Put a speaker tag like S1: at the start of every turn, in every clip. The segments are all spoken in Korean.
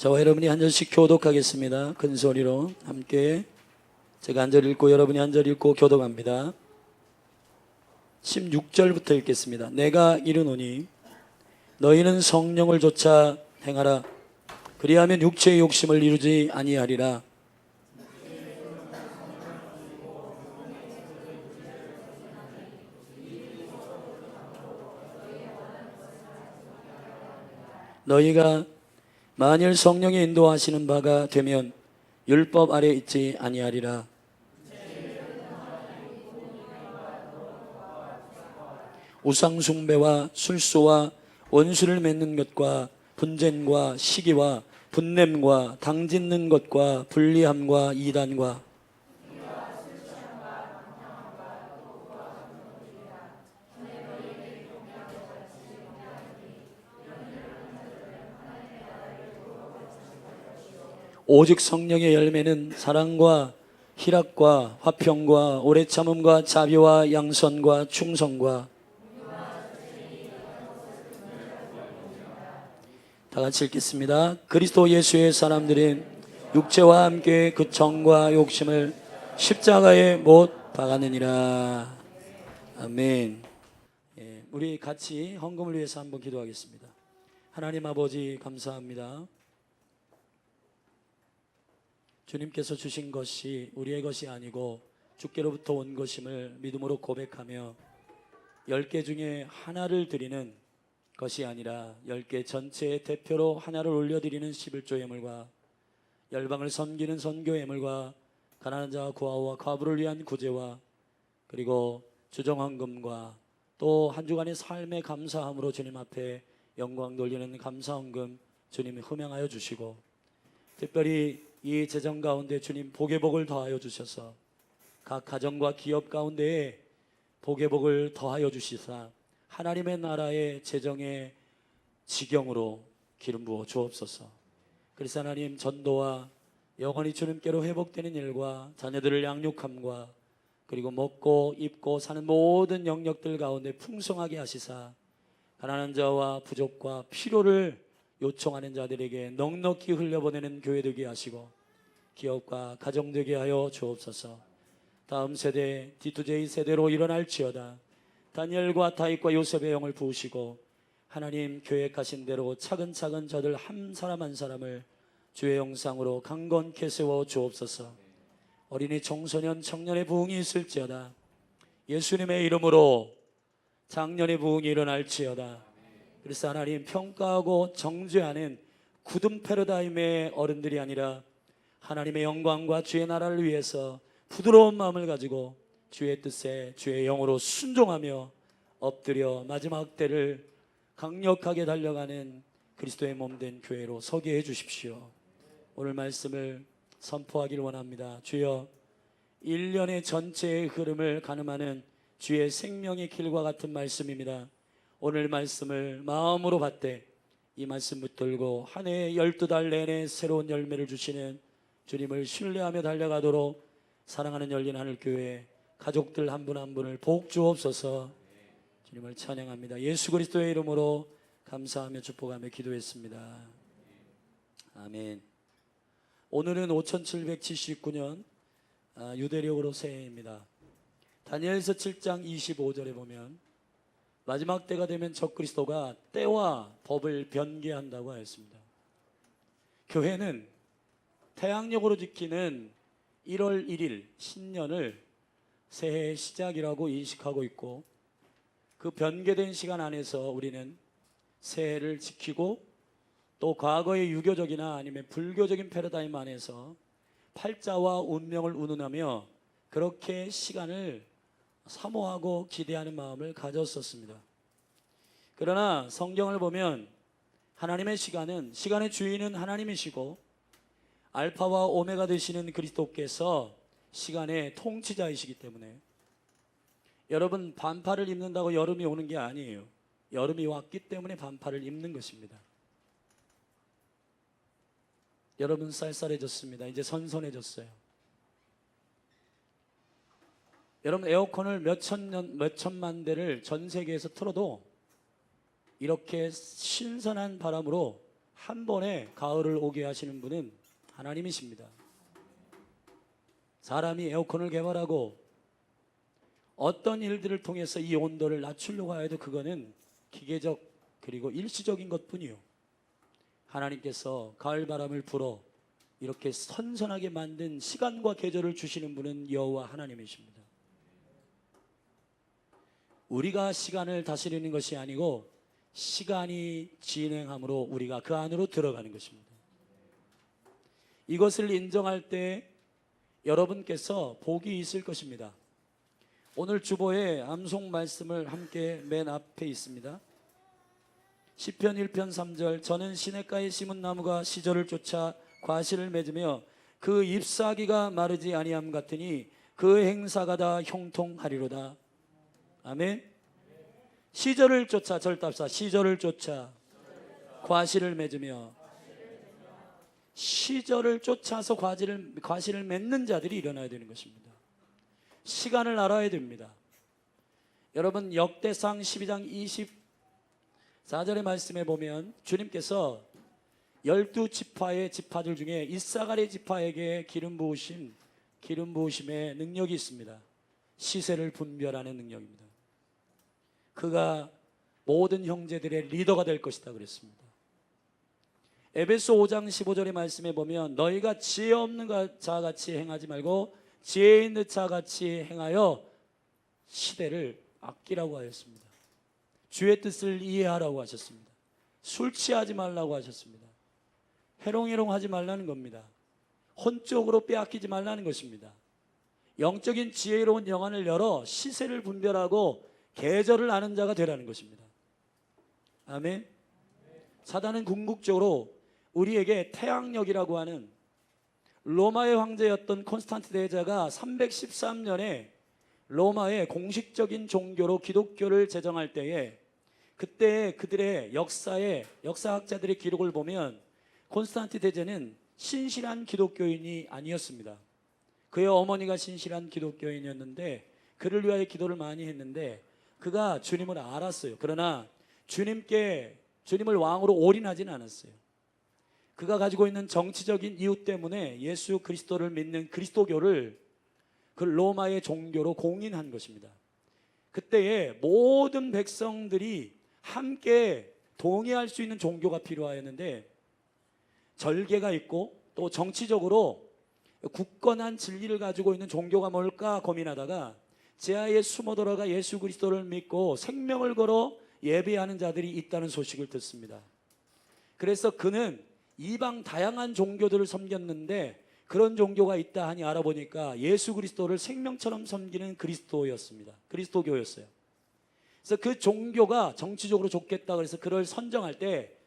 S1: 저와 여러분이 한 절씩 교독하겠습니다. 큰 소리로 함께 제가 한 절 읽고 여러분이 한 절 읽고 교독합니다. 16절부터 읽겠습니다. 내가 이르노니 너희는 성령을 좇아 행하라. 그리하면 육체의 욕심을 이루지 아니하리라. 너희가 만일 성령이 인도하시는 바가 되면 율법 아래 있지 아니하리라. 우상숭배와 술수와 원수를 맺는 것과 분쟁과 시기와 분냄과 당짓는 것과 불리함과 이단과 오직 성령의 열매는 사랑과 희락과 화평과 오래 참음과 자비와 양선과 충성과 다 같이 읽겠습니다. 그리스도 예수의 사람들은 육체와 함께 그 정과 욕심을 십자가에 못 박았느니라. 아멘. 우리 같이 헌금을 위해서 한번 기도하겠습니다. 하나님 아버지 감사합니다. 주님께서 주신 것이 우리의 것이 아니고 주께로부터 온 것임을 믿음으로 고백하며 10개 중에 하나를 드리는 것이 아니라 10개 전체의 대표로 하나를 올려드리는 11조 예물과 열방을 섬기는 선교 예물과 가난한 자와 고아와 과부를 위한 구제와 그리고 주정헌금과 또 한 주간의 삶의 감사함으로 주님 앞에 영광 돌리는 감사헌금 주님이 흠양하여 주시고 특별히 이 재정 가운데 주님 복의 복을 더하여 주셔서 각 가정과 기업 가운데에 복의 복을 더하여 주시사 하나님의 나라의 재정의 지경으로 기름 부어 주옵소서. 그래서 하나님 전도와 영원히 주님께로 회복되는 일과 자녀들을 양육함과 그리고 먹고 입고 사는 모든 영역들 가운데 풍성하게 하시사 가난한 자와 부족과 필요를 요청하는 자들에게 넉넉히 흘려보내는 교회 되게 하시고 기업과 가정 되게 하여 주옵소서. 다음 세대 D2J 세대로 일어날지어다. 다니엘과 다윗과 요셉의 영을 부으시고 하나님 계획하신 대로 차근차근 저들 한 사람 한 사람을 주의 영상으로 강건케 세워 주옵소서. 어린이 청소년 청년의 부흥이 있을지어다. 예수님의 이름으로 장년의 부흥이 일어날지어다. 그래서 하나님 평가하고 정죄하는 굳은 패러다임의 어른들이 아니라 하나님의 영광과 주의 나라를 위해서 부드러운 마음을 가지고 주의 뜻에 주의 영으로 순종하며 엎드려 마지막 때를 강력하게 달려가는 그리스도의 몸된 교회로 서게 해 주십시오. 오늘 말씀을 선포하길 원합니다. 주여 1년의 전체의 흐름을 가늠하는 주의 생명의 길과 같은 말씀입니다. 오늘 말씀을 마음으로 받되 이 말씀 붙들고 한 해에 12달 내내 새로운 열매를 주시는 주님을 신뢰하며 달려가도록 사랑하는 열린 하늘교회 가족들 한 분 한 분을 복 주옵소서. 주님을 찬양합니다. 예수 그리스도의 이름으로 감사하며 축복하며 기도했습니다. 아멘. 오늘은 5779년 유대력으로 새해입니다. 다니엘서 7장 25절에 보면 마지막 때가 되면 적그리스도가 때와 법을 변개한다고 하였습니다. 교회는 태양력으로 지키는 1월 1일 신년을 새해의 시작이라고 인식하고 있고 그 변개된 시간 안에서 우리는 새해를 지키고 또 과거의 유교적이나 아니면 불교적인 패러다임 안에서 팔자와 운명을 운운하며 그렇게 시간을 사모하고 기대하는 마음을 가졌었습니다. 그러나 성경을 보면 하나님의 시간은 시간의 주인은 하나님이시고 알파와 오메가 되시는 그리스도께서 시간의 통치자이시기 때문에 여러분 반팔을 입는다고 여름이 오는 게 아니에요. 여름이 왔기 때문에 반팔을 입는 것입니다. 여러분 쌀쌀해졌습니다. 이제 선선해졌어요. 여러분 에어컨을 몇 천만 대를 전 세계에서 틀어도 이렇게 신선한 바람으로 한 번에 가을을 오게 하시는 분은 하나님이십니다. 사람이 에어컨을 개발하고 어떤 일들을 통해서 이 온도를 낮추려고 해도 그거는 기계적 그리고 일시적인 것뿐이요. 하나님께서 가을바람을 불어 이렇게 선선하게 만든 시간과 계절을 주시는 분은 여호와 하나님이십니다. 우리가 시간을 다스리는 것이 아니고 시간이 진행함으로 우리가 그 안으로 들어가는 것입니다. 이것을 인정할 때 여러분께서 복이 있을 것입니다. 오늘 주보에 암송 말씀을 함께 맨 앞에 있습니다. 시편 1편 3절 저는 시냇가에 심은 나무가 시절을 쫓아 과실을 맺으며 그 잎사귀가 마르지 아니함 같으니 그 행사가 다 형통하리로다. 아멘. 시절을 쫓아 절답사 시절을 쫓아 과실을 맺으며 시절을 쫓아서 과실을 맺는 자들이 일어나야 되는 것입니다. 시간을 알아야 됩니다. 여러분 역대상 12장 24절의 말씀에 보면 주님께서 12지파의 지파들 중에 이사가리 지파에게 기름 부으심의 능력이 있습니다. 시세를 분별하는 능력입니다. 그가 모든 형제들의 리더가 될 것이다 그랬습니다. 에베소 5장 15절의 말씀에 보면 너희가 지혜 없는 자같이 행하지 말고 지혜 있는 자같이 행하여 시대를 아끼라고 하였습니다. 주의 뜻을 이해하라고 하셨습니다. 술 취하지 말라고 하셨습니다. 해롱해롱 하지 말라는 겁니다. 혼적으로 빼앗기지 말라는 것입니다. 영적인 지혜로운 영안을 열어 시세를 분별하고 계절을 아는 자가 되라는 것입니다. 아멘. 사단은 궁극적으로 우리에게 태양력이라고 하는 로마의 황제였던 콘스탄티 대제가 313년에 로마의 공식적인 종교로 기독교를 제정할 때에 그때 그들의 역사학자들의 기록을 보면 콘스탄티 대제는 신실한 기독교인이 아니었습니다. 그의 어머니가 신실한 기독교인이었는데 그를 위하여 기도를 많이 했는데 그가 주님을 알았어요. 그러나 주님을 왕으로 올인하지는 않았어요. 그가 가지고 있는 정치적인 이유 때문에 예수 그리스도를 믿는 그리스도교를 그 로마의 종교로 공인한 것입니다. 그때에 모든 백성들이 함께 동의할 수 있는 종교가 필요하였는데 절개가 있고 또 정치적으로 굳건한 진리를 가지고 있는 종교가 뭘까 고민하다가 지하에 숨어 들어가 예수 그리스도를 믿고 생명을 걸어 예배하는 자들이 있다는 소식을 듣습니다. 그래서 그는 이방 다양한 종교들을 섬겼는데 그런 종교가 있다 하니 알아보니까 예수 그리스도를 생명처럼 섬기는 그리스도였습니다. 그리스도교였어요. 그래서 그 종교가 정치적으로 좋겠다 그래서 그를 선정할 때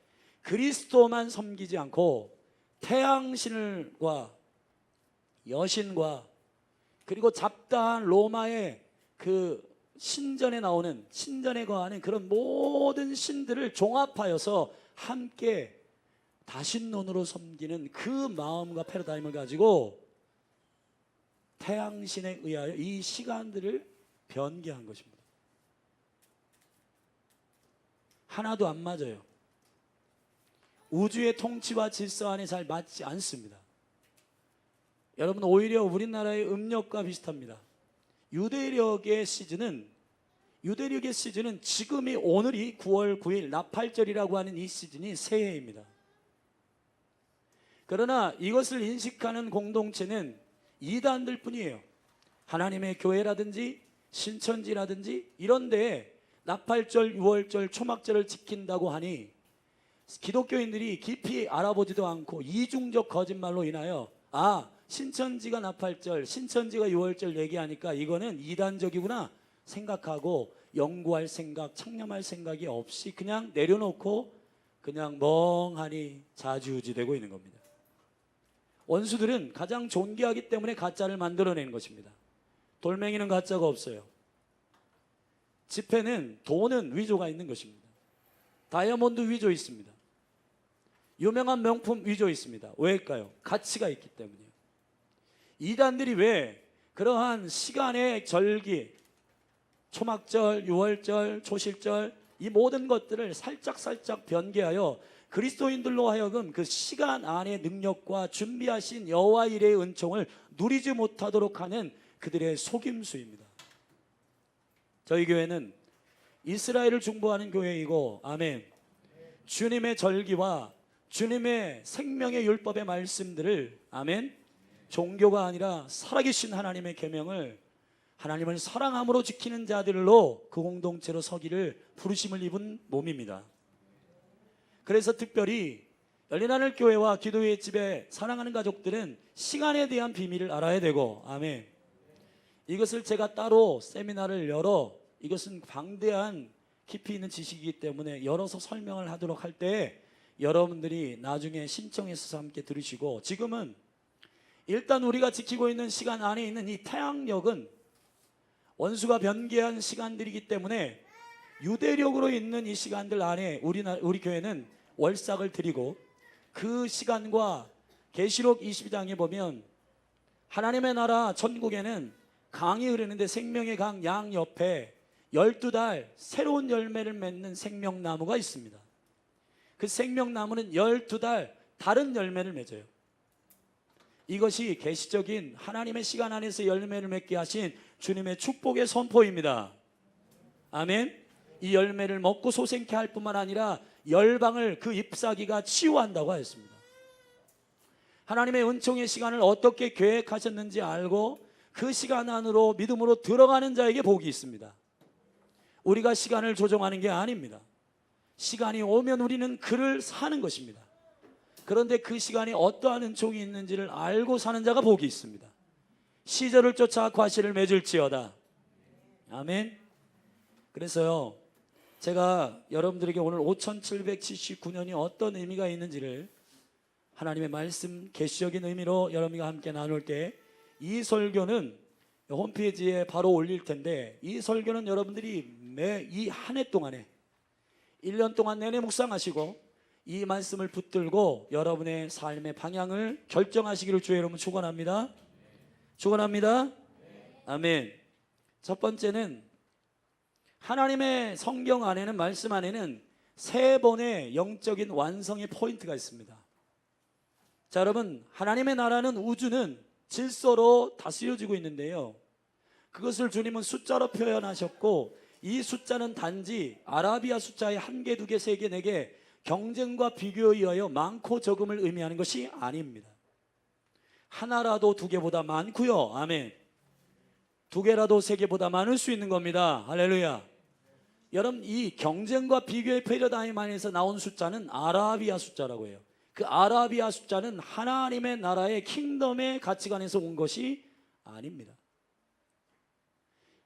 S1: 그리스도만 섬기지 않고 태양신과 여신과 그리고 잡다한 로마의 그 신전에 거하는 그런 모든 신들을 종합하여서 함께 다신론으로 섬기는 그 마음과 패러다임을 가지고 태양신에 의하여 이 시간들을 변개한 것입니다. 하나도 안 맞아요. 우주의 통치와 질서 안에 잘 맞지 않습니다. 여러분 오히려 우리나라의 음력과 비슷합니다. 유대력의 시즌은 지금이 오늘이 9월 9일 나팔절이라고 하는 이 시즌이 새해입니다. 그러나 이것을 인식하는 공동체는 이단들 뿐이에요. 하나님의 교회라든지 신천지라든지 이런 데에 나팔절, 유월절, 초막절을 지킨다고 하니 기독교인들이 깊이 알아보지도 않고 이중적 거짓말로 인하여 신천지가 나팔절, 신천지가 유월절 얘기하니까 이거는 이단적이구나 생각하고 연구할 생각, 창념할 생각이 없이 그냥 내려놓고 그냥 멍하니 좌지우지되고 있는 겁니다. 원수들은 가장 존귀하기 때문에 가짜를 만들어내는 것입니다. 돌멩이는 가짜가 없어요. 지폐는 돈은 위조가 있는 것입니다. 다이아몬드 위조 있습니다. 유명한 명품 위조 있습니다. 왜일까요? 가치가 있기 때문이에요. 이단들이 왜 그러한 시간의 절기, 초막절, 유월절, 초실절 이 모든 것들을 살짝 변개하여 그리스도인들로 하여금 그 시간 안의 능력과 준비하신 여호와 일의 은총을 누리지 못하도록 하는 그들의 속임수입니다. 저희 교회는 이스라엘을 중보하는 교회이고, 아멘, 주님의 절기와 주님의 생명의 율법의 말씀들을, 아멘, 종교가 아니라 살아계신 하나님의 계명을 하나님을 사랑함으로 지키는 자들로 그 공동체로 서기를 부르심을 입은 몸입니다. 그래서 특별히 열린하늘 교회와 기도의 집에 사랑하는 가족들은 시간에 대한 비밀을 알아야 되고, 아멘, 이것을 제가 따로 세미나를 열어, 이것은 방대한 깊이 있는 지식이기 때문에 열어서 설명을 하도록 할 때 여러분들이 나중에 신청해서 함께 들으시고, 지금은 일단 우리가 지키고 있는 시간 안에 있는 이 태양력은 원수가 변개한 시간들이기 때문에 유대력으로 있는 이 시간들 안에 우리 교회는 월삭을 드리고, 그 시간과 계시록 22장에 보면 하나님의 나라 천국에는 강이 흐르는데 생명의 강 양 옆에 12달 새로운 열매를 맺는 생명나무가 있습니다. 그 생명나무는 12달 다른 열매를 맺어요. 이것이 계시적인 하나님의 시간 안에서 열매를 맺게 하신 주님의 축복의 선포입니다. 아멘. 이 열매를 먹고 소생케 할 뿐만 아니라 열방을 그 잎사귀가 치유한다고 하였습니다. 하나님의 은총의 시간을 어떻게 계획하셨는지 알고 그 시간 안으로 믿음으로 들어가는 자에게 복이 있습니다. 우리가 시간을 조정하는 게 아닙니다. 시간이 오면 우리는 그를 사는 것입니다. 그런데 그 시간에 어떠한 은총이 있는지를 알고 사는 자가 복이 있습니다. 시절을 쫓아 과실을 맺을지어다. 아멘. 그래서요, 제가 여러분들에게 오늘 5779년이 어떤 의미가 있는지를 하나님의 말씀 계시적인 의미로 여러분과 함께 나눌 때, 이 설교는 홈페이지에 바로 올릴 텐데, 이 설교는 여러분들이 매 이 한 해 동안에 1년 동안 내내 묵상하시고 이 말씀을 붙들고 여러분의 삶의 방향을 결정하시기를 주의 이름으로 축원합니다. 축원합니다. 아멘. 첫 번째는 하나님의 성경 안에는, 말씀 안에는 3번의 영적인 완성의 포인트가 있습니다. 자, 여러분, 하나님의 나라는, 우주는 질서로 다스려지고 있는데요, 그것을 주님은 숫자로 표현하셨고, 이 숫자는 단지 아라비아 숫자의 1개, 2개, 3개, 4개 경쟁과 비교에 의하여 많고 적음을 의미하는 것이 아닙니다. 하나라도 2개보다 많고요, 아멘, 2개라도 3개보다 많을 수 있는 겁니다. 할렐루야. 여러분, 이 경쟁과 비교의 패러다임 안에서 나온 숫자는 아라비아 숫자라고 해요. 그 아라비아 숫자는 하나님의 나라의 킹덤의 가치관에서 온 것이 아닙니다.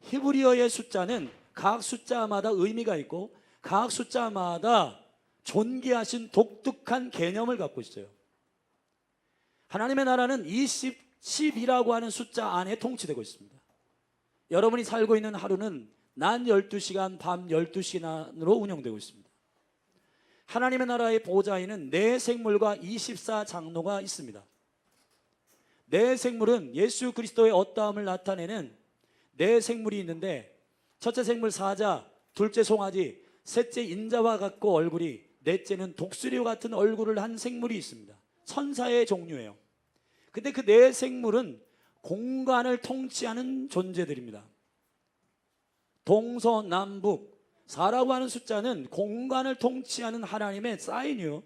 S1: 히브리어의 숫자는 각 숫자마다 의미가 있고 각 숫자마다 존귀하신 독특한 개념을 갖고 있어요. 하나님의 나라는 10이라고 하는 숫자 안에 통치되고 있습니다. 여러분이 살고 있는 하루는 낮 12시간, 밤 12시간으로 운영되고 있습니다. 하나님의 나라의 보좌에는 네 생물과 24장로가 있습니다. 네 생물은 예수 그리스도의 어떠함을 나타내는 네 생물이 있는데, 첫째 생물 사자, 둘째 송아지, 셋째 인자와 같고 얼굴이, 넷째는 독수리와 같은 얼굴을 한 생물이 있습니다. 천사의 종류예요. 근데 그 네 생물은 공간을 통치하는 존재들입니다. 동서남북, 4라고 하는 숫자는 공간을 통치하는 하나님의 사인이요,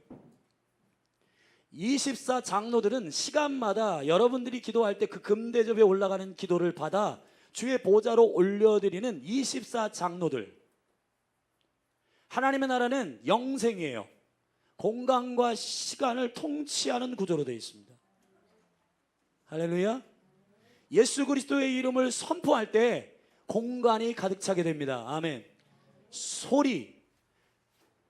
S1: 24장로들은 시간마다 여러분들이 기도할 때 그 금대접에 올라가는 기도를 받아 주의 보좌로 올려드리는 24장로들. 하나님의 나라는 영생이에요. 공간과 시간을 통치하는 구조로 되어 있습니다. 할렐루야. 예수 그리스도의 이름을 선포할 때 공간이 가득 차게 됩니다. 아멘. 소리,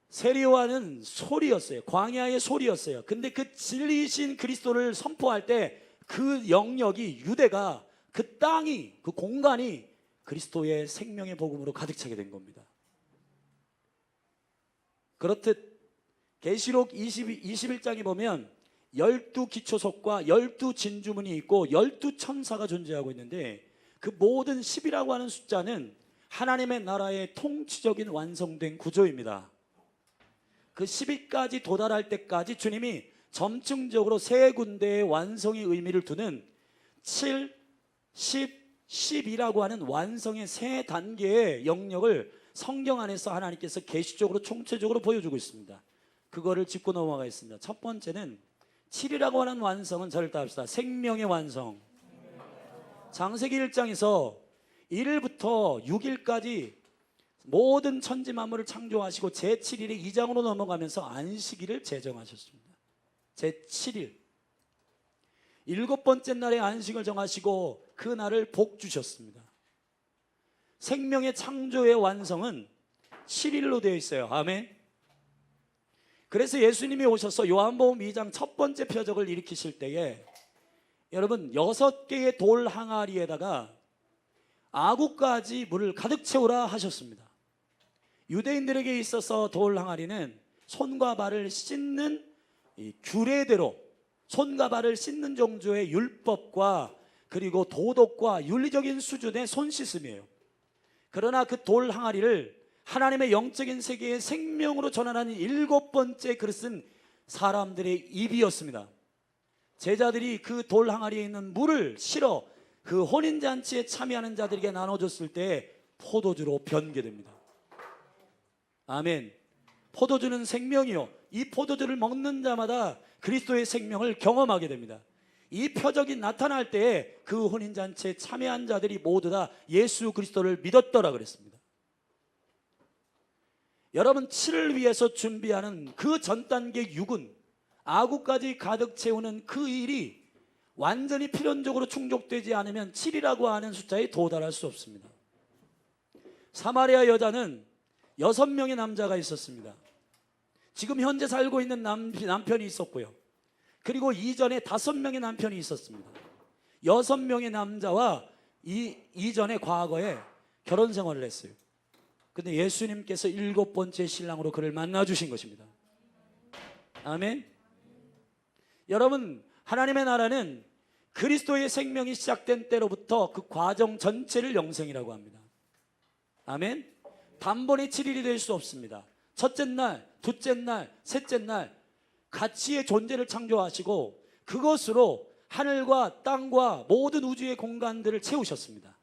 S1: 세리와는 소리였어요. 광야의 소리였어요. 근데 그 진리이신 그리스도를 선포할 때 그 영역이, 유대가, 그 땅이, 그 공간이 그리스도의 생명의 복음으로 가득 차게 된 겁니다. 그렇듯 계시록 21장에 보면 12기초석과 12진주문이 있고 12천사가 존재하고 있는데, 그 모든 10이라고 하는 숫자는 하나님의 나라의 통치적인 완성된 구조입니다. 그 10일까지 도달할 때까지 주님이 점층적으로 세 군데의 완성의 의미를 두는 7, 10, 10이라고 하는 완성의 세 단계의 영역을 성경 안에서 하나님께서 계시적으로 총체적으로 보여주고 있습니다. 그거를 짚고 넘어가겠습니다. 첫 번째는 7이라고 하는 완성은 저를 따릅시다. 생명의 완성. 창세기 1장에서 1일부터 6일까지 모든 천지 만물을 창조하시고 제7일에 2장으로 넘어가면서 안식일을 제정하셨습니다. 제7일 일곱 번째 날에 안식을 정하시고 그 날을 복 주셨습니다. 생명의 창조의 완성은 7일로 되어 있어요. 아멘. 그래서 예수님이 오셔서 요한복음 2장 첫 번째 표적을 일으키실 때에 여러분 6개의 돌 항아리에다가 아구까지 물을 가득 채우라 하셨습니다. 유대인들에게 있어서 돌 항아리는 손과 발을 씻는 이 규례대로 손과 발을 씻는 정도의 율법과 그리고 도덕과 윤리적인 수준의 손 씻음이에요. 그러나 그 돌 항아리를 하나님의 영적인 세계의 생명으로 전환하는 7번째 그릇은 사람들의 입이었습니다. 제자들이 그 돌 항아리에 있는 물을 실어 그 혼인잔치에 참여하는 자들에게 나눠줬을 때 포도주로 변개됩니다. 아멘. 포도주는 생명이요, 이 포도주를 먹는 자마다 그리스도의 생명을 경험하게 됩니다. 이 표적이 나타날 때에 그 혼인잔치에 참여한 자들이 모두 다 예수 그리스도를 믿었더라 그랬습니다. 여러분 7을 위해서 준비하는 그 전 단계 6은 아구까지 가득 채우는 그 일이 완전히 필연적으로 충족되지 않으면 7이라고 하는 숫자에 도달할 수 없습니다. 사마리아 여자는 6명의 남자가 있었습니다. 지금 현재 살고 있는 남편이 있었고요, 그리고 이전에 5명의 남편이 있었습니다. 6명의 남자와 이전에 과거에 결혼 생활을 했어요. 근데 예수님께서 7번째 신랑으로 그를 만나 주신 것입니다. 아멘. 여러분 하나님의 나라는 그리스도의 생명이 시작된 때로부터 그 과정 전체를 영생이라고 합니다. 아멘. 단번에 7일이 될 수 없습니다. 첫째 날, 둘째 날, 셋째 날 가치의 존재를 창조하시고 그것으로 하늘과 땅과 모든 우주의 공간들을 채우셨습니다.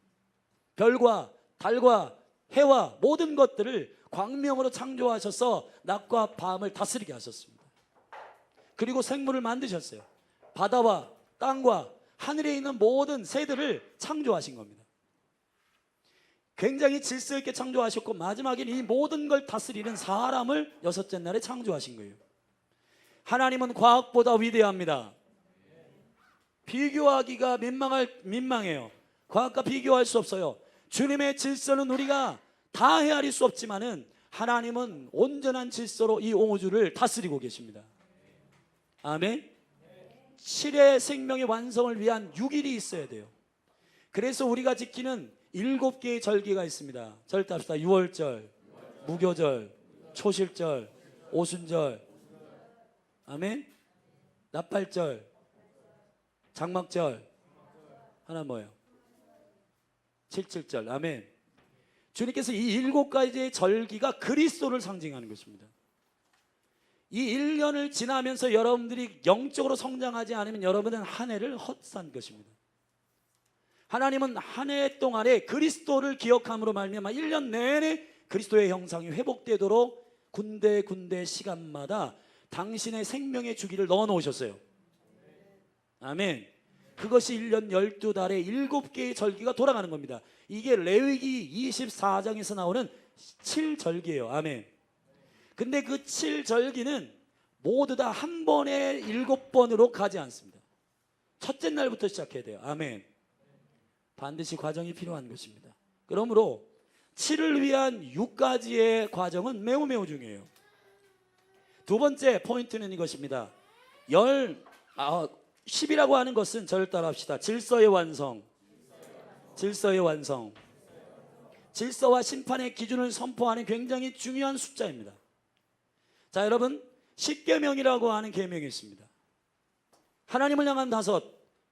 S1: 별과 달과 해와 모든 것들을 광명으로 창조하셔서 낮과 밤을 다스리게 하셨습니다. 그리고 생물을 만드셨어요. 바다와 땅과 하늘에 있는 모든 새들을 창조하신 겁니다. 굉장히 질서 있게 창조하셨고 마지막에는 이 모든 걸 다스리는 사람을 6째 날에 창조하신 거예요. 하나님은 과학보다 위대합니다. 비교하기가 민망해요. 과학과 비교할 수 없어요. 주님의 질서는 우리가 다 헤아릴 수 없지만은 하나님은 온전한 질서로 이 우주를 다스리고 계십니다. 아멘. 7의 생명의 완성을 위한 6일이 있어야 돼요. 그래서 우리가 지키는 7개의 절기가 있습니다. 절답시다. 유월절, 무교절, 초실절, 오순절, 아멘. 나팔절, 장막절, 하나 뭐예요? 칠칠절. 아멘. 주님께서 이 7가지의 절기가 그리스도를 상징하는 것입니다. 이 1년을 지나면서 여러분들이 영적으로 성장하지 않으면 여러분은 한 해를 헛산 것입니다. 하나님은 한 해 동안에 그리스도를 기억함으로 말미암아 1년 내내 그리스도의 형상이 회복되도록 군데 시간마다 당신의 생명의 주기를 넣어 놓으셨어요. 아멘. 그것이 1년 12달에 7개의 절기가 돌아가는 겁니다. 이게 레위기 24장에서 나오는 7절기예요. 아멘. 근데 그 7절기는 모두 다 한 번에 7번으로 가지 않습니다. 첫째 날부터 시작해야 돼요. 아멘. 반드시 과정이 필요한 것입니다. 그러므로 7을 위한 6가지의 과정은 매우 중요해요. 두 번째 포인트는 이것입니다. 10이라고 하는 것은 저를 따라합시다. 질서의 완성. 질서의 완성. 질서와 심판의 기준을 선포하는 굉장히 중요한 숫자입니다. 자, 여러분, 십계명이라고 하는 계명이 있습니다. 하나님을 향한 5,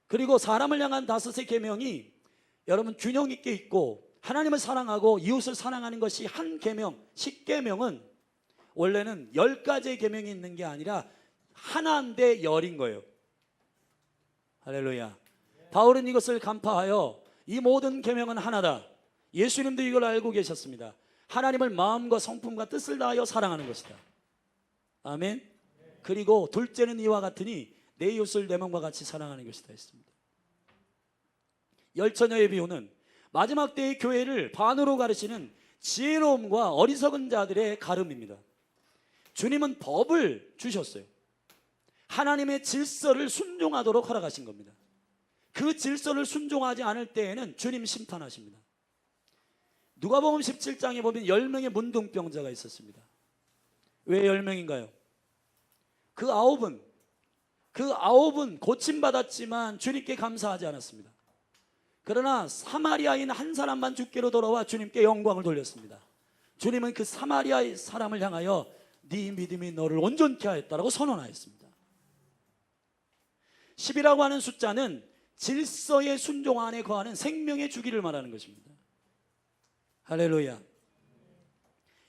S1: 그리고 사람을 향한 5의 계명이 여러분 균형 있게 있고 하나님을 사랑하고 이웃을 사랑하는 것이 한 계명, 십계명은 원래는 10가지의 계명이 있는 게 아니라 하나인데 열인 거예요. 할렐루야. 바울은 이것을 간파하여 이 모든 계명은 하나다. 예수님도 이걸 알고 계셨습니다. 하나님을 마음과 성품과 뜻을 다하여 사랑하는 것이다. 아멘. 그리고 둘째는 이와 같으니 내 이웃을 내 몸과 같이 사랑하는 것이다 했습니다. 열처녀의 비유는 마지막 때의 교회를 반으로 가르치는 지혜로움과 어리석은 자들의 가름입니다. 주님은 법을 주셨어요. 하나님의 질서를 순종하도록 허락하신 겁니다. 그 질서를 순종하지 않을 때에는 주님 심판하십니다. 누가복음 17장에 보면 10명의 문둥병자가 있었습니다. 왜 10명인가요? 그 아홉은 고침받았지만 주님께 감사하지 않았습니다. 그러나 사마리아인 한 사람만 주께로 돌아와 주님께 영광을 돌렸습니다. 주님은 그 사마리아의 사람을 향하여 네 믿음이 너를 온전케 하였다라고 선언하였습니다. 10이라고 하는 숫자는 질서의 순종 안에 거하는 생명의 주기를 말하는 것입니다. 할렐루야.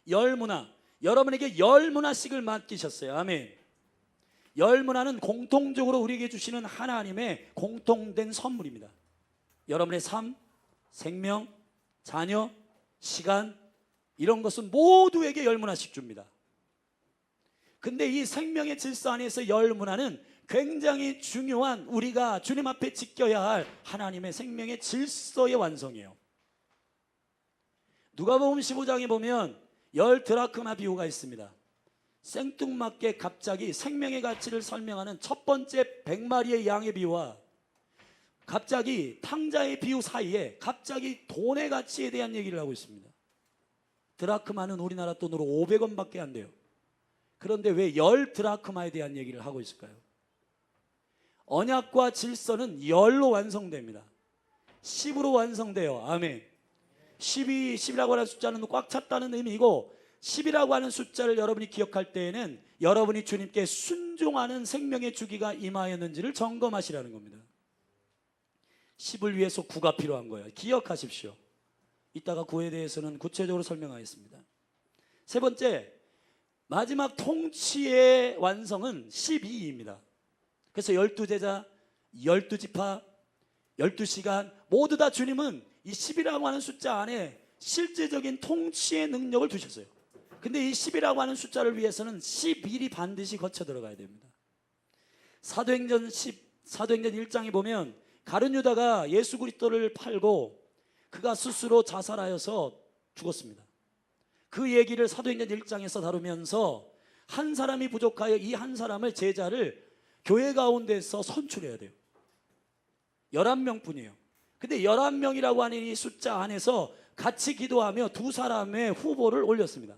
S1: 열 문화, 여러분에게 열 문화씩을 맡기셨어요. 아멘. 열 문화는 공통적으로 우리에게 주시는 하나님의 공통된 선물입니다. 여러분의 삶, 생명, 자녀, 시간, 이런 것은 모두에게 열 문화씩 줍니다. 근데 이 생명의 질서 안에서 열 문화는 굉장히 중요한, 우리가 주님 앞에 지켜야 할 하나님의 생명의 질서의 완성이에요. 누가복음 15장에 보면 열 드라크마 비유가 있습니다. 생뚱맞게 갑자기 생명의 가치를 설명하는 첫 번째 100마리의 양의 비유와 갑자기 탕자의 비유 사이에 갑자기 돈의 가치에 대한 얘기를 하고 있습니다. 드라크마는 우리나라 돈으로 500원밖에 안 돼요. 그런데 왜 열 드라크마에 대한 얘기를 하고 있을까요? 언약과 질서는 열로 완성됩니다. 10으로 완성돼요. 아멘. 10이라고 하는 숫자는 꽉 찼다는 의미이고, 10이라고 하는 숫자를 여러분이 기억할 때에는 여러분이 주님께 순종하는 생명의 주기가 임하였는지를 점검하시라는 겁니다. 10을 위해서 9가 필요한 거예요. 기억하십시오. 이따가 9에 대해서는 구체적으로 설명하겠습니다. 세 번째, 마지막 통치의 완성은 12입니다. 그래서 12제자, 12지파, 12시간 모두 다 주님은 이 10이라고 하는 숫자 안에 실제적인 통치의 능력을 두셨어요. 근데 이 10이라고 하는 숫자를 위해서는 11이 반드시 거쳐 들어가야 됩니다. 사도행전 1장에 보면 가룟 유다가 예수 그리스도를 팔고 그가 스스로 자살하여서 죽었습니다. 그 얘기를 사도행전 1장에서 다루면서 한 사람이 부족하여 이 한 사람을, 제자를 교회 가운데서 선출해야 돼요. 11명뿐이에요. 근데 11명이라고 하는 이 숫자 안에서 같이 기도하며 두 사람의 후보를 올렸습니다.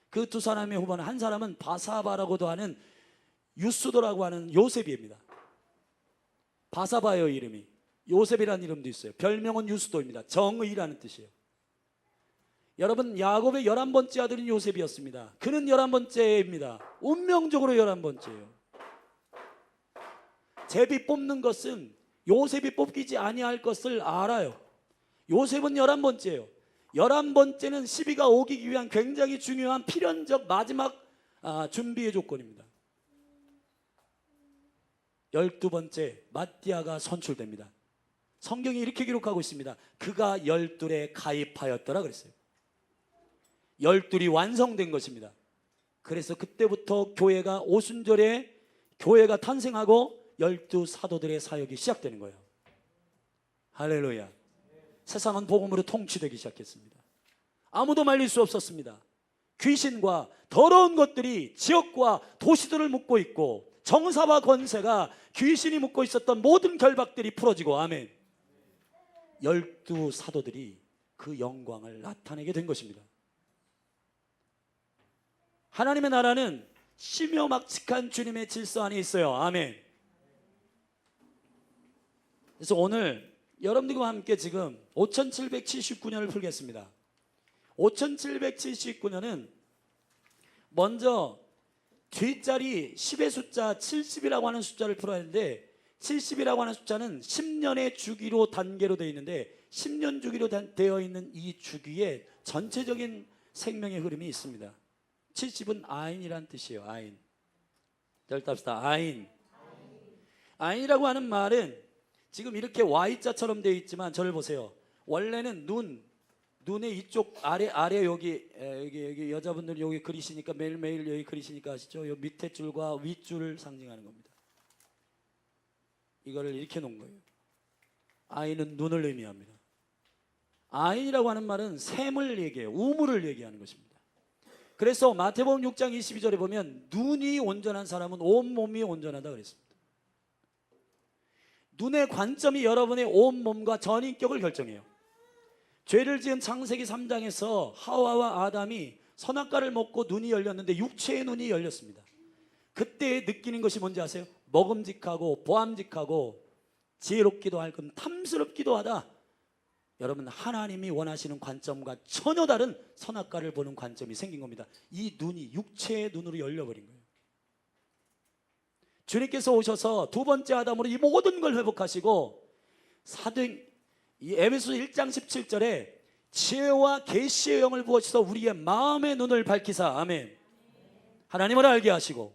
S1: 그 두 사람의 후보는, 한 사람은 바사바라고도 하는 유스도라고 하는 요셉입니다. 바사바예요, 이름이. 요셉이라는 이름도 있어요. 별명은 유스도입니다. 정의라는 뜻이에요. 여러분, 야곱의 11번째 아들인 요셉이었습니다. 그는 11번째입니다. 운명적으로 11번째예요. 제비 뽑는 것은 요셉이 뽑히지 아니할 것을 알아요. 요셉은 11번째예요. 11번째는 12가 오기 위한 굉장히 중요한 필연적 마지막 준비의 조건입니다. 12번째 마띠아가 선출됩니다. 성경이 이렇게 기록하고 있습니다. 그가 12에 가입하였더라 그랬어요. 12이 완성된 것입니다. 그래서 그때부터 교회가 오순절에 교회가 탄생하고 12 사도들의 사역이 시작되는 거예요. 할렐루야. 세상은 복음으로 통치되기 시작했습니다. 아무도 말릴 수 없었습니다. 귀신과 더러운 것들이 지역과 도시들을 묶고 있고, 정사와 권세가 귀신이 묶고 있었던 모든 결박들이 풀어지고, 아멘. 12 사도들이 그 영광을 나타내게 된 것입니다. 하나님의 나라는 심요막측한 주님의 질서 안에 있어요. 아멘. 그래서 오늘 여러분들과 함께 지금 5779년을 풀겠습니다. 5779년은 먼저 뒷자리 10의 숫자 70이라고 하는 숫자를 풀어야 하는데, 70이라고 하는 숫자는 10년의 주기로 단계로 되어 있는데, 10년 주기로 되어 있는 이 주기에 전체적인 생명의 흐름이 있습니다. 70은 아인이란 뜻이에요. 아인. 절답시다. 아인. 아인이라고 하는 말은 지금 이렇게 Y자처럼 되어 있지만 저를 보세요. 원래는 눈의 이쪽 아래 여기 여자분들 여기 그리시니까 매일매일 여기 그리시니까 아시죠? 요 밑에 줄과 윗줄을 상징하는 겁니다. 이거를 이렇게 놓은 거예요. 아인은 눈을 의미합니다. 아인이라고 하는 말은 샘을 얘기해요. 우물을 얘기하는 것입니다. 그래서 마태복음 6장 22절에 보면 눈이 온전한 사람은 온몸이 온전하다 그랬습니다. 눈의 관점이 여러분의 온몸과 전인격을 결정해요. 죄를 지은 창세기 3장에서 하와와 아담이 선악과를 먹고 눈이 열렸는데 육체의 눈이 열렸습니다. 그때 느끼는 것이 뭔지 아세요? 먹음직하고 보암직하고 지혜롭기도 할 끔 탐스럽기도 하다. 여러분, 하나님이 원하시는 관점과 전혀 다른 선악과를 보는 관점이 생긴 겁니다. 이 눈이 육체의 눈으로 열려버린 거예요. 주님께서 오셔서 두 번째 아담으로 이 모든 걸 회복하시고 이 에베소서 1장 17절에 지혜와 계시의 영을 부어주셔서 우리의 마음의 눈을 밝히사, 아멘, 하나님을 알게 하시고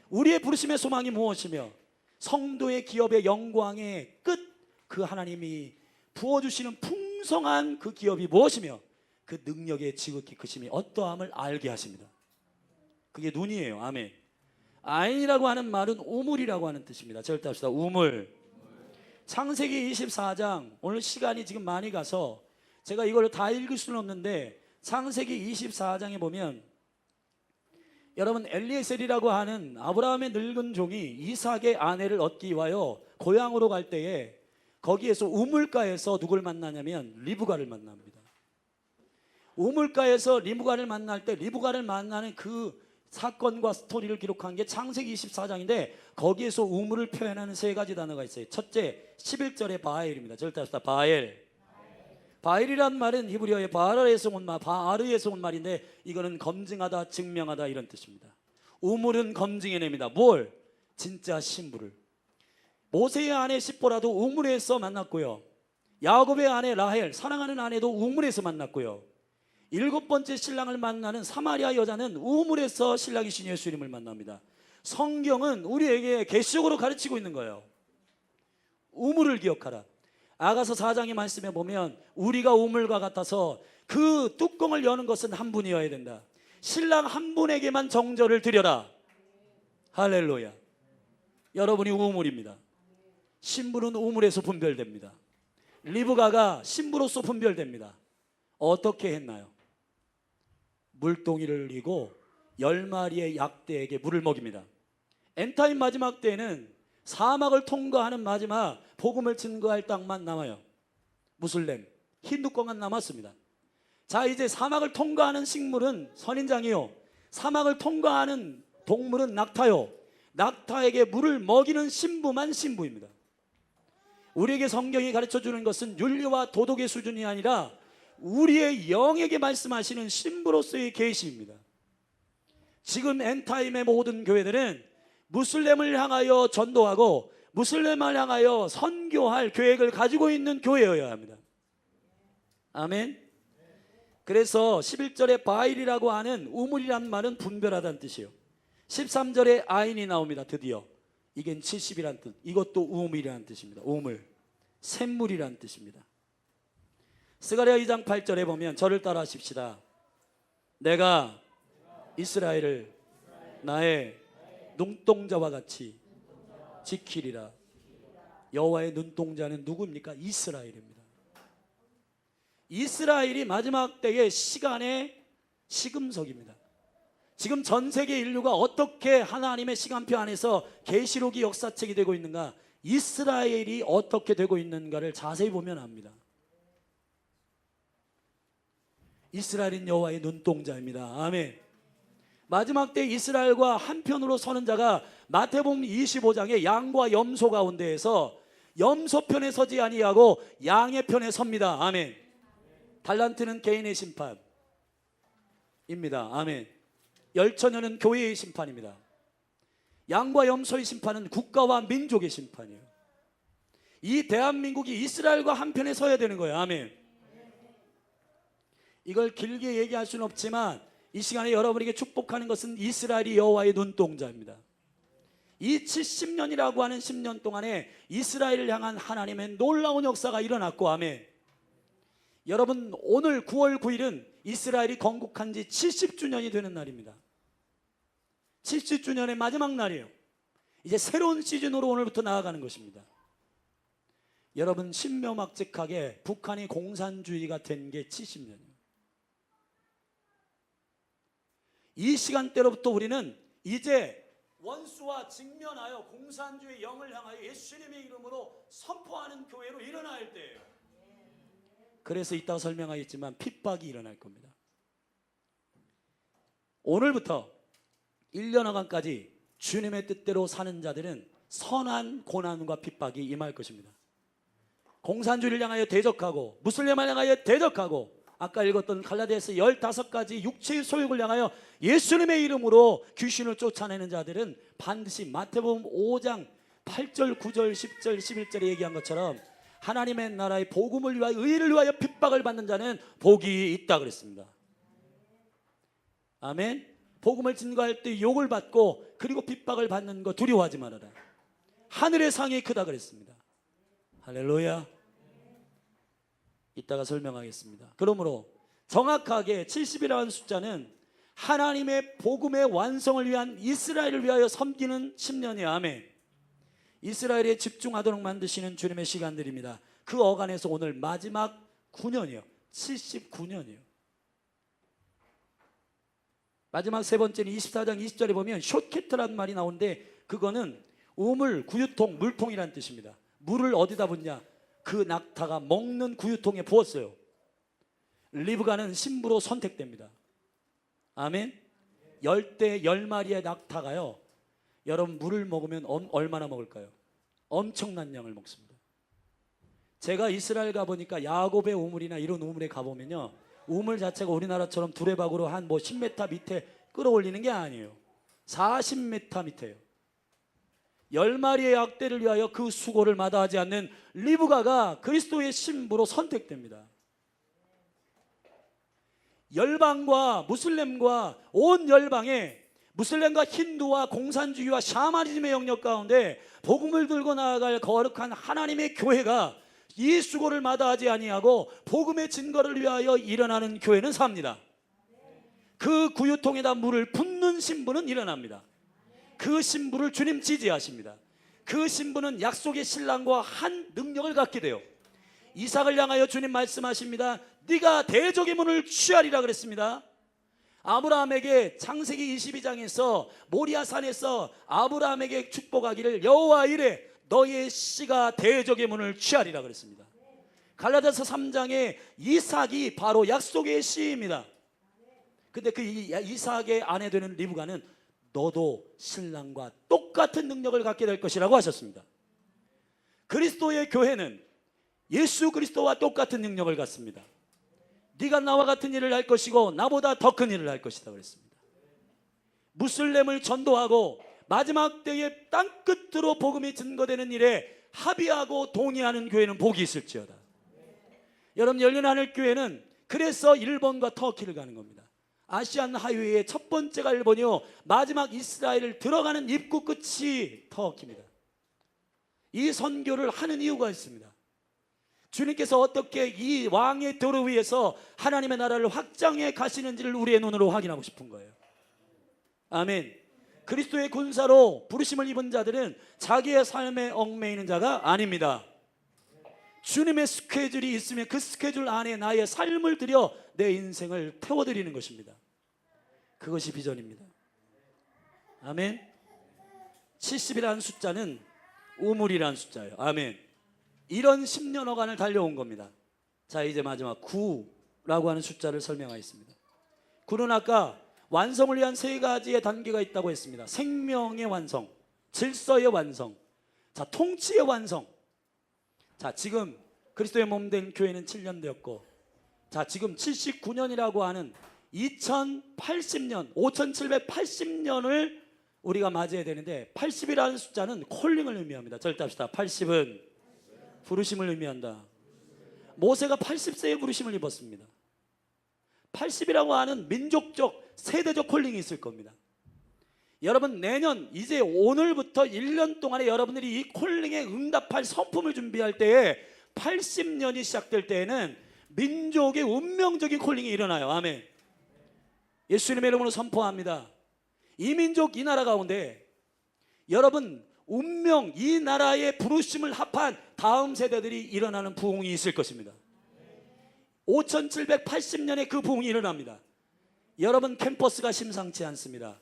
S1: 우리의 부르심의 소망이 무엇이며 성도의 기업의 영광의 끝, 그 하나님이 부어주시는 풍성한 그 기업이 무엇이며 그 능력의 지극히 크심이 어떠함을 알게 하십니다. 그게 눈이에요. 아멘. 아인이라고 하는 말은 우물이라고 하는 뜻입니다. 절대합시다. 우물. 창세기 24장, 오늘 시간이 지금 많이 가서 제가 이걸 다 읽을 수는 없는데 창세기 24장에 보면 여러분, 엘리에셀이라고 하는 아브라함의 늙은 종이 이삭의 아내를 얻기 위하여 고향으로 갈 때에 거기에서 우물가에서 누굴 만나냐면 리브가를 만납니다. 우물가에서 리브가를 만날 때 리브가를 만나는 그 사건과 스토리를 기록한 게 창세기 24장인데 거기에서 우물을 표현하는 세 가지 단어가 있어요. 첫째, 11절의 바엘입니다. 절대 합시다. 바엘. 바엘이란 말은 히브리어의 바알에서 온 말인데 이거는 검증하다, 증명하다 이런 뜻입니다. 우물은 검증해냅니다. 뭘? 진짜 신부를. 모세의 아내 십보라도 우물에서 만났고요. 야곱의 아내 라헬, 사랑하는 아내도 우물에서 만났고요. 7번째 신랑을 만나는 사마리아 여자는 우물에서 신랑이신 예수님을 만납니다. 성경은 우리에게 계시적으로 가르치고 있는 거예요. 우물을 기억하라. 아가서 4장의 말씀에 보면 우리가 우물과 같아서 그 뚜껑을 여는 것은 한 분이어야 된다. 신랑 한 분에게만 정절을 드려라. 할렐루야. 여러분이 우물입니다. 신부는 우물에서 분별됩니다. 리브가가 신부로서 분별됩니다. 어떻게 했나요? 물동이를 흘리고 10마리의 약대에게 물을 먹입니다. 엔타임 마지막 때에는 사막을 통과하는 마지막 복음을 증거할 땅만 남아요. 무슬림, 힌두권만 남았습니다. 자, 이제 사막을 통과하는 식물은 선인장이요, 사막을 통과하는 동물은 낙타요, 낙타에게 물을 먹이는 신부만 신부입니다. 우리에게 성경이 가르쳐주는 것은 윤리와 도덕의 수준이 아니라 우리의 영에게 말씀하시는 신부로서의 계시입니다. 지금 엔타임의 모든 교회들은 무슬림을 향하여 전도하고 무슬림을 향하여 선교할 계획을 가지고 있는 교회여야 합니다. 아멘. 그래서 11절에 바일이라고 하는 우물이란 말은 분별하다는 뜻이에요. 13절에 아인이 나옵니다. 드디어 이게 70이란 뜻, 이것도 우물이라는 뜻입니다. 우물, 샘물이라는 뜻입니다. 스가랴 2장 8절에 보면 저를 따라 하십시다. 내가 이스라엘을 나의 눈동자와 같이 지키리라. 여호와의 눈동자는 누구입니까? 이스라엘입니다. 이스라엘이 마지막 때의 시간의 시금석입니다. 지금 전 세계 인류가 어떻게 하나님의 시간표 안에서 계시록이 역사책이 되고 있는가, 이스라엘이 어떻게 되고 있는가를 자세히 보면 압니다. 이스라엘은 여호와의 눈동자입니다. 아멘. 마지막 때 이스라엘과 한편으로 서는 자가 마태복음 25장의 양과 염소 가운데에서 염소 편에 서지 아니하고 양의 편에 섭니다. 아멘. 달란트는 개인의 심판입니다. 아멘. 열처녀는 교회의 심판입니다. 양과 염소의 심판은 국가와 민족의 심판이에요. 이 대한민국이 이스라엘과 한편에 서야 되는 거예요. 아멘. 이걸 길게 얘기할 수는 없지만 이 시간에 여러분에게 축복하는 것은 이스라엘이 여호와의 눈동자입니다. 이 70년이라고 하는 10년 동안에 이스라엘을 향한 하나님의 놀라운 역사가 일어났고, 아멘. 여러분, 오늘 9월 9일은 이스라엘이 건국한 지 70주년이 되는 날입니다. 70주년의 마지막 날이에요. 이제 새로운 시즌으로 오늘부터 나아가는 것입니다. 여러분, 신묘막측하게 북한이 공산주의가 된 게 70년이에요. 이 시간대로부터 우리는 이제 원수와 직면하여 공산주의 영을 향하여 예수님의 이름으로 선포하는 교회로 일어나야 할 때예요. 그래서 이따가 설명하겠지만 핍박이 일어날 겁니다. 오늘부터 1년여간까지 주님의 뜻대로 사는 자들은 선한 고난과 핍박이 임할 것입니다. 공산주의를 향하여 대적하고 무슬림을 향하여 대적하고, 아까 읽었던 갈라디아서 15가지 육체의 소욕을 향하여 예수님의 이름으로 귀신을 쫓아내는 자들은 반드시 마태복음 5장 8절, 9절, 10절, 11절에 얘기한 것처럼 하나님의 나라의 복음을 위하여, 의를 위하여 핍박을 받는 자는 복이 있다 그랬습니다. 아멘. 복음을 증거할 때 욕을 받고 그리고 핍박을 받는 거 두려워하지 말아라. 하늘의 상이 크다 그랬습니다. 할렐루야. 이따가 설명하겠습니다. 그러므로 정확하게 70이라는 숫자는 하나님의 복음의 완성을 위한, 이스라엘을 위하여 섬기는 10년이에요. 아멘. 이스라엘에 집중하도록 만드시는 주님의 시간들입니다. 그 어간에서 오늘 마지막 9년이요 79년이요 마지막 세 번째는 24장 20절에 보면 숏케트라는 말이 나오는데, 그거는 우물, 구유통, 물통이라는 뜻입니다. 물을 어디다 붓냐? 그 낙타가 먹는 구유통에 부었어요. 리브가는 신부로 선택됩니다. 아멘. 10마리의 낙타가요, 여러분 물을 먹으면 얼마나 먹을까요? 엄청난 양을 먹습니다. 제가 이스라엘 가보니까 야곱의 우물이나 이런 우물에 가보면요, 우물 자체가 우리나라처럼 두레박으로 한 10m 밑에 끌어올리는 게 아니에요. 40m 밑에요. 10마리의 약대를 위하여 그 수고를 마다하지 않는 리브가가 그리스도의 신부로 선택됩니다. 열방과 무슬림과 온 열방에, 무슬림과 힌두와 공산주의와 샤머니즘의 영역 가운데 복음을 들고 나아갈 거룩한 하나님의 교회가 이 수고를 마다하지 아니하고 복음의 증거를 위하여 일어나는 교회는 삽니다. 그 구유통에다 물을 붓는 신부는 일어납니다. 그 신부를 주님 지지하십니다. 그 신부는 약속의 신랑과 한 능력을 갖게 돼요. 이삭을 향하여 주님 말씀하십니다. 네가 대적의 문을 취하리라 그랬습니다. 아브라함에게 창세기 22장에서 모리아산에서 아브라함에게 축복하기를 여호와 이래 너의 씨가 대적의 문을 취하리라 그랬습니다. 갈라디아서 3장에 이삭이 바로 약속의 씨입니다. 근데 그 이삭의 아내 되는 리브가는 너도 신랑과 똑같은 능력을 갖게 될 것이라고 하셨습니다. 그리스도의 교회는 예수 그리스도와 똑같은 능력을 갖습니다. 네가 나와 같은 일을 할 것이고 나보다 더 큰 일을 할 것이다 그랬습니다. 무슬림을 전도하고 마지막 때에 땅끝으로 복음이 증거되는 일에 합의하고 동의하는 교회는 복이 있을지어다. 여러분, 열린 하늘 교회는 그래서 일본과 터키를 가는 겁니다. 아시안 하이웨이의 첫 번째가 일본이요, 마지막 이스라엘을 들어가는 입구 끝이 터키입니다. 이 선교를 하는 이유가 있습니다. 주님께서 어떻게 이 왕의 도로 위에서 하나님의 나라를 확장해 가시는지를 우리의 눈으로 확인하고 싶은 거예요. 아멘. 그리스도의 군사로 부르심을 입은 자들은 자기의 삶에 얽매이는 자가 아닙니다. 주님의 스케줄이 있으면 그 스케줄 안에 나의 삶을 들여 내 인생을 태워드리는 것입니다. 그것이 비전입니다. 아멘. 70이라는 숫자는 우물이라는 숫자예요. 아멘. 이런 10년어간을 달려온 겁니다. 자, 이제 마지막 9라고 하는 숫자를 설명하겠습니다. 9는 아까 완성을 위한 세 가지의 단계가 있다고 했습니다. 생명의 완성, 질서의 완성, 자, 통치의 완성. 자, 지금 그리스도의 몸 된 교회는 7년 되었고, 자, 지금 79년이라고 하는 2080년, 5780년을 우리가 맞이해야 되는데, 80이라는 숫자는 콜링을 의미합니다. 절대 합시다. 80은 부르심을 의미한다. 모세가 80세에 부르심을 입었습니다. 80이라고 하는 민족적 세대적 콜링이 있을 겁니다. 여러분, 내년 이제 오늘부터 1년 동안에 여러분들이 이 콜링에 응답할 성품을 준비할 때에 80년이 시작될 때에는 민족의 운명적인 콜링이 일어나요. 아멘. 예수님의 이름으로 선포합니다. 이 민족, 이 나라 가운데 여러분 운명, 이 나라의 부르심을 합한 다음 세대들이 일어나는 부흥이 있을 것입니다. 5780년에 그 부흥이 일어납니다. 여러분, 캠퍼스가 심상치 않습니다.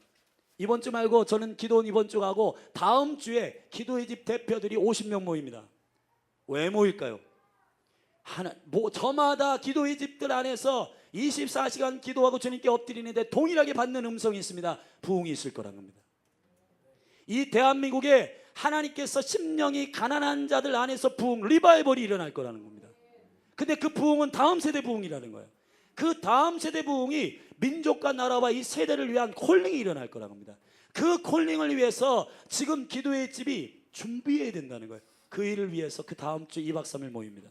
S1: 이번 주 말고 저는 기도원 이번 주 가고 다음 주에 기도의 집 대표들이 50명 모입니다. 왜 모일까요? 저마다 기도의 집들 안에서 24시간 기도하고 주님께 엎드리는데 동일하게 받는 음성이 있습니다. 부흥이 있을 거라는 겁니다. 이 대한민국에 하나님께서 심령이 가난한 자들 안에서 부흥, 리바이벌이 일어날 거라는 겁니다. 근데 그 부흥은 다음 세대 부흥이라는 거예요. 그 다음 세대 부흥이 민족과 나라와 이 세대를 위한 콜링이 일어날 거라는 겁니다. 그 콜링을 위해서 지금 기도의 집이 준비해야 된다는 거예요. 그 일을 위해서 그 다음 주 2박 3일 모입니다.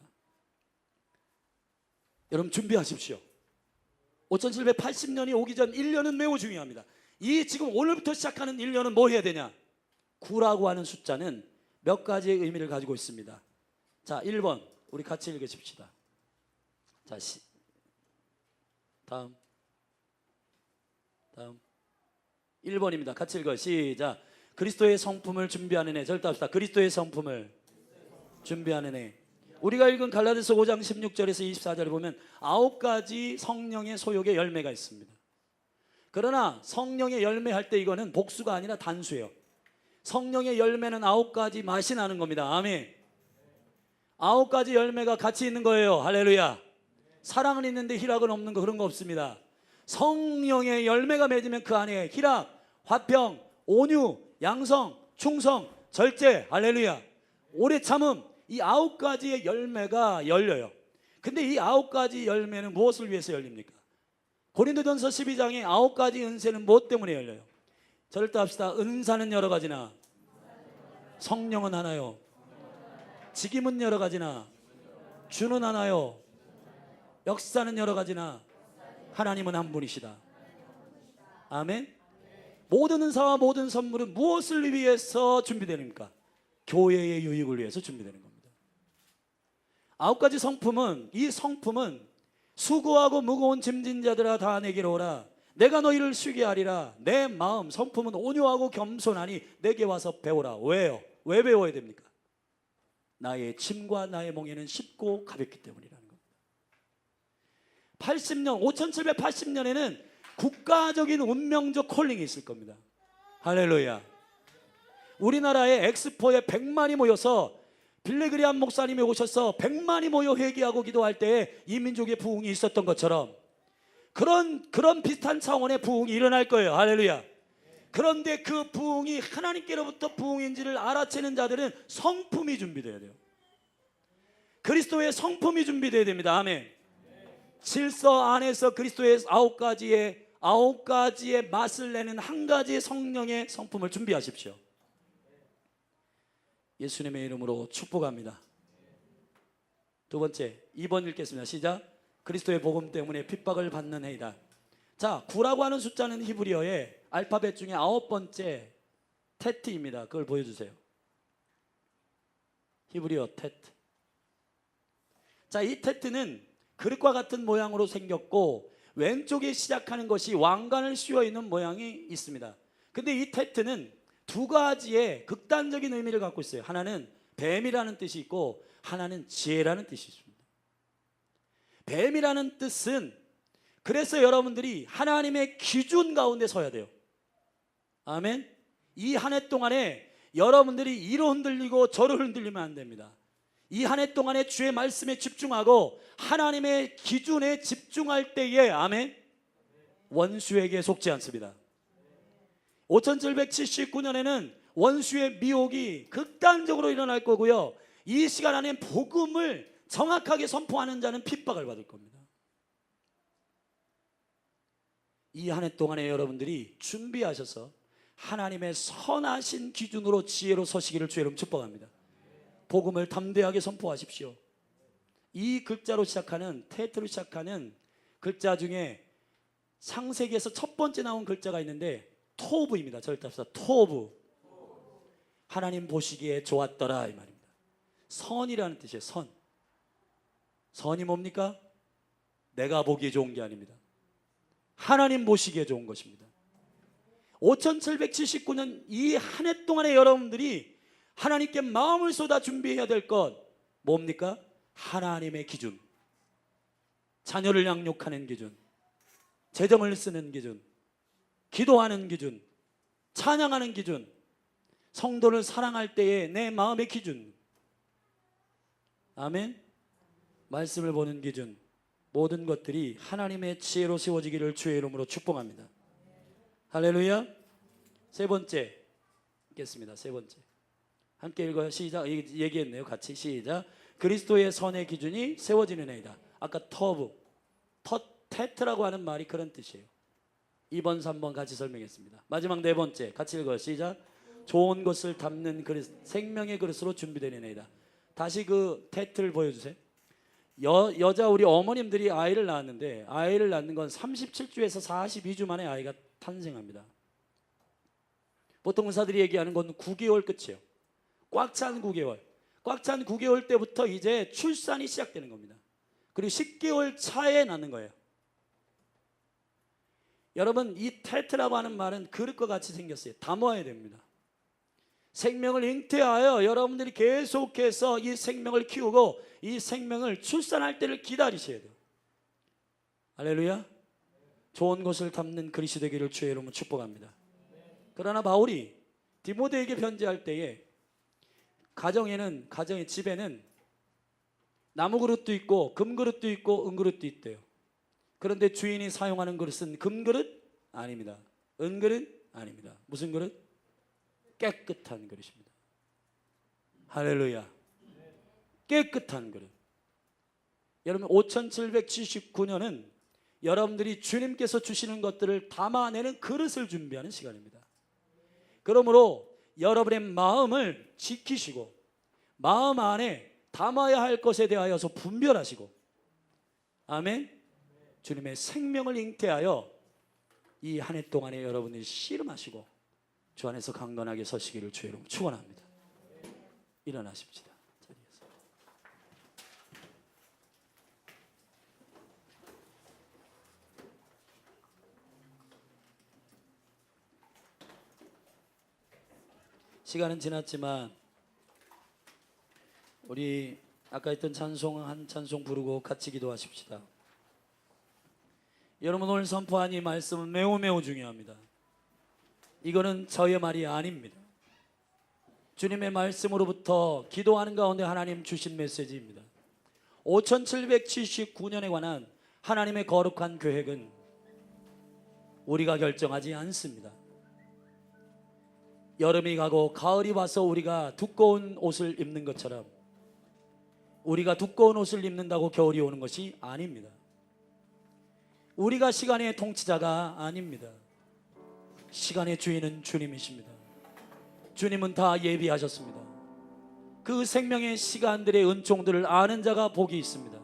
S1: 여러분 준비하십시오. 5780년이 오기 전 1년은 매우 중요합니다. 이 지금 오늘부터 시작하는 1년은 뭐 해야 되냐? 9라고 하는 숫자는 몇 가지의 의미를 가지고 있습니다. 자, 1번 우리 같이 읽으십시다. 자, 다음 1번입니다. 같이 읽어요. 시작. 그리스도의 성품을 준비하는 애. 절대 합시다. 그리스도의 성품을 준비하는 애. 우리가 읽은 갈라디아서 5장 16절에서 24절에 보면 9가지 성령의 소욕의 열매가 있습니다. 그러나 성령의 열매 할 때 이거는 복수가 아니라 단수예요. 성령의 열매는 9가지 맛이 나는 겁니다. 아멘. 9가지 열매가 같이 있는 거예요. 할렐루야. 사랑은 있는데 희락은 없는 거, 그런 거 없습니다. 성령의 열매가 맺으면 그 안에 희락, 화평, 온유, 양성, 충성, 절제, 할렐루야, 오래 참음, 이 9가지의 열매가 열려요. 근데 이 9가지 열매는 무엇을 위해서 열립니까? 고린도전서 12장에 9가지 은사는 무엇 때문에 열려요? 저를 따합시다. 은사는 여러 가지나 성령은 하나요. 직임은 여러 가지나 주는 하나요. 역사는 여러 가지나 하나님은 한 분이시다. 아멘. 모든 은사와 모든 선물은 무엇을 위해서 준비되는가? 교회의 유익을 위해서 준비되는 겁니다. 9가지 성품은, 이 성품은 수고하고 무거운 짐진 자들아 다 내게로 오라. 내가 너희를 쉬게 하리라. 내 마음, 성품은 온유하고 겸손하니 내게 와서 배우라. 왜요? 왜 배워야 됩니까? 나의 짐과 나의 몽에는 쉽고 가볍기 때문이라는 겁니다. 5780년에는 국가적인 운명적 콜링이 있을 겁니다. 할렐루야. 우리나라의 엑스포에 100만이 모여서 빌레그리안 목사님이 오셔서 100만이 모여 회개하고 기도할 때에 이 민족의 부흥이 있었던 것처럼 그런 비슷한 차원의 부흥이 일어날 거예요. 할렐루야. 그런데 그 부흥이 하나님께로부터 부흥인지를 알아채는 자들은 성품이 준비되어야 돼요. 그리스도의 성품이 준비되어야 됩니다. 아멘. 질서 안에서 그리스도의 9가지의 맛을 내는 한 가지의 성령의 성품을 준비하십시오. 예수님의 이름으로 축복합니다. 두 번째, 2번 읽겠습니다. 시작. 그리스도의 복음 때문에 핍박을 받는 해이다. 자, 9라고 하는 숫자는 히브리어의 알파벳 중에 9번째 테트입니다. 그걸 보여주세요. 히브리어 테트. 자, 이 테트는 그릇과 같은 모양으로 생겼고 왼쪽에 시작하는 것이 왕관을 씌워 있는 모양이 있습니다. 근데 이 테트는 두 가지의 극단적인 의미를 갖고 있어요. 하나는 뱀이라는 뜻이 있고 하나는 지혜라는 뜻이 있습니다. 뱀이라는 뜻은, 그래서 여러분들이 하나님의 기준 가운데 서야 돼요. 아멘. 이 한 해 동안에 여러분들이 이로 흔들리고 저로 흔들리면 안 됩니다. 이 한 해 동안에 주의 말씀에 집중하고 하나님의 기준에 집중할 때에, 아멘, 원수에게 속지 않습니다. 5779년에는 원수의 미혹이 극단적으로 일어날 거고요. 이 시간 안에 복음을 정확하게 선포하는 자는 핍박을 받을 겁니다. 이 한 해 동안에 여러분들이 준비하셔서 하나님의 선하신 기준으로 지혜로 서시기를 주의 이름 축복합니다. 복음을 담대하게 선포하십시오. 이 글자로 시작하는, 테트로 시작하는 글자 중에 창세기에서 첫 번째 나온 글자가 있는데 토브입니다. 절답사 토브. 하나님 보시기에 좋았더라 이 말입니다. 선이라는 뜻이에요. 선. 선이 뭡니까? 내가 보기에 좋은 게 아닙니다. 하나님 보시기에 좋은 것입니다. 5779년 이 한 해 동안에 여러분들이 하나님께 마음을 쏟아 준비해야 될 것 뭡니까? 하나님의 기준, 자녀를 양육하는 기준, 재정을 쓰는 기준, 기도하는 기준, 찬양하는 기준, 성도를 사랑할 때의 내 마음의 기준, 아멘. 말씀을 보는 기준, 모든 것들이 하나님의 지혜로 세워지기를 주의 이름으로 축복합니다. 할렐루야. 세 번째 읽겠습니다. 세 번째 함께 읽어요. 시작. 얘기했네요. 같이 시작. 그리스도의 선의 기준이 세워지는 해이다. 아까 터브, 테트라고 하는 말이 그런 뜻이에요. 2번 3번 같이 설명했습니다. 마지막 네 번째 같이 읽어요. 시작. 좋은 것을 담는 그릇, 생명의 그릇으로 준비되는 해이다. 다시 그 테트를 보여주세요. 여자 우리 어머님들이 아이를 낳았는데 아이를 낳는 건 37주에서 42주 만에 아이가 탄생합니다. 보통 의사들이 얘기하는 건 9개월 끝이에요. 꽉 찬 9개월. 꽉 찬 9개월 때부터 이제 출산이 시작되는 겁니다. 그리고 10개월 차에 낳는 거예요. 여러분 이 테트라고 하는 말은 그릇과 같이 생겼어요. 담아야 됩니다. 생명을 잉태하여 여러분들이 계속해서 이 생명을 키우고 이 생명을 출산할 때를 기다리셔야 돼요. 할렐루야. 좋은 것을 담는 그릇이 되기를 주의 이름으로 축복합니다. 그러나 바울이 디모데에게 편지할 때에 가정의 집에는 나무 그릇도 있고 금 그릇도 있고 은 그릇도 있대요. 그런데 주인이 사용하는 그릇은 금 그릇 아닙니다. 은 그릇 아닙니다. 무슨 그릇? 깨끗한 그릇입니다. 할렐루야. 깨끗한 그릇. 여러분 5779년은 여러분들이 주님께서 주시는 것들을 담아내는 그릇을 준비하는 시간입니다. 그러므로 여러분의 마음을 지키시고 마음 안에 담아야 할 것에 대하여서 분별하시고 아멘. 주님의 생명을 잉태하여 이 한 해 동안에 여러분들이 씨름하시고 주 안에서 강건하게 서시기를 주의 이름으로 축원합니다. 일어나십시다. 자리에서. 시간은 지났지만 우리 아까 했던 찬송 한 찬송 부르고 같이 기도하십시다. 여러분 오늘 선포한 이 말씀은 매우 중요합니다. 이거는 저의 말이 아닙니다. 주님의 말씀으로부터 기도하는 가운데 하나님 주신 메시지입니다. 5779년에 관한 하나님의 거룩한 계획은 우리가 결정하지 않습니다. 여름이 가고 가을이 와서 우리가 두꺼운 옷을 입는 것처럼 우리가 두꺼운 옷을 입는다고 겨울이 오는 것이 아닙니다. 우리가 시간의 통치자가 아닙니다. 시간의 주인은 주님이십니다. 주님은 다 예비하셨습니다. 그 생명의 시간들의 은총들을 아는 자가 복이 있습니다.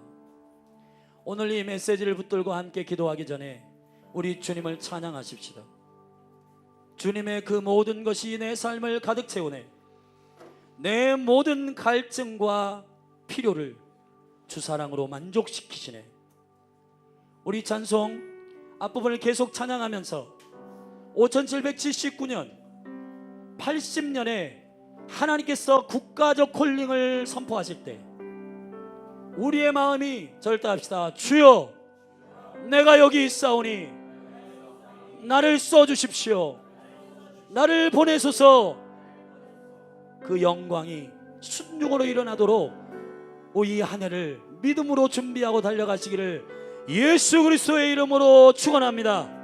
S1: 오늘 이 메시지를 붙들고 함께 기도하기 전에 우리 주님을 찬양하십시다. 주님의 그 모든 것이 내 삶을 가득 채우네. 내 모든 갈증과 필요를 주 사랑으로 만족시키시네. 우리 찬송 앞부분을 계속 찬양하면서 5779년 80년에 하나님께서 국가적 콜링을 선포하실 때 우리의 마음이 절대합시다. 주여 내가 여기 있사오니 나를 써주십시오. 나를 보내소서. 그 영광이 순종으로 일어나도록 이 한 해를 믿음으로 준비하고 달려가시기를 예수 그리스도의 이름으로 축원합니다.